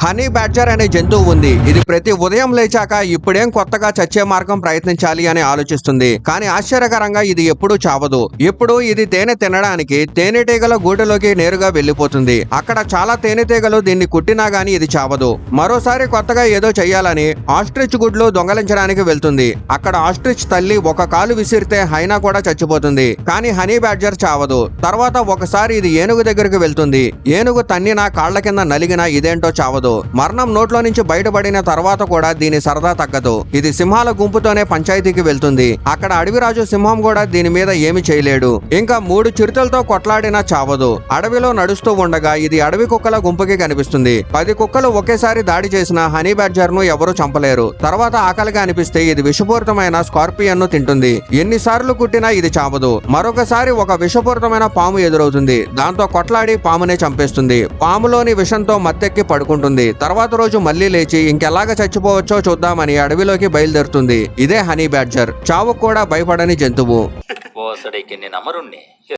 Honey badger అనే జంతువు ఉంది. ఇది ప్రతి ఉదయం లేచాక ఇప్పుడేం కొత్తగా చచ్చే మార్గం ప్రయత్నించాలి అని ఆలోచిస్తుంది. కానీ ఆశ్చర్యకరంగా ఇది ఎప్పుడూ చావదు. ఇప్పుడు ఇది తేనె తినడానికి తేనెటీగల గూటిలోకి నేరుగా వెళ్లిపోతుంది. అక్కడ చాలా తేనెటీగలు దీన్ని కుట్టినా గానీ ఇది చావదు. మరోసారి కొత్తగా ఏదో చెయ్యాలని ఆస్ట్రిచ్ గుడ్లు దొంగలించడానికి వెళ్తుంది. అక్కడ ఆస్ట్రిచ్ తల్లి ఒక కాలు విసిరితే హైనా కూడా చచ్చిపోతుంది. కానీ హనీ బ్యాడ్జర్ చావదు. తర్వాత ఒకసారి ఇది ఏనుగు దగ్గరికి వెళ్తుంది. ఏనుగు తన్నినా కాళ్ల కింద నలిగినా ఇదేంటో చావదు. మరణం నోట్లో నుంచి బయటపడిన తర్వాత కూడా దీని సరదా తగ్గదు. ఇది సింహాల గుంపుతోనే పంచాయతీకి వెళ్తుంది. అక్కడ అడవిరాజు సింహం కూడా దీని మీద ఏమి చేయలేడు. ఇంకా 3 చిరుతలతో కొట్లాడినా చావదు. అడవిలో నడుస్తూ ఉండగా ఇది అడవి కుక్కల గుంపుకి కనిపిస్తుంది. 10 కుక్కలు ఒకేసారి దాడి చేసిన హనీ బ్యాడ్జర్ ను ఎవరూ చంపలేరు. తర్వాత ఆకలిగా అనిపిస్తే ఇది విషపూరితమైన స్కార్పియన్ ను తింటుంది. ఎన్నిసార్లు కుట్టినా ఇది చావదు. మరొకసారి ఒక విషపూరితమైన పాము ఎదురవుతుంది. దాంతో కొట్లాడి పామునే చంపేస్తుంది. పాములోని విషంతో మత్తెక్కి పడుకుంటుంది. తర్వాత రోజు మళ్లీ లేచి ఇంకెలాగ చచ్చిపోవచ్చో చూద్దామని అడవిలోకి బయలుదేరుతుంది. ఇదే హనీ బ్యాడ్జర్, చావుకు కూడా భయపడని జంతువు.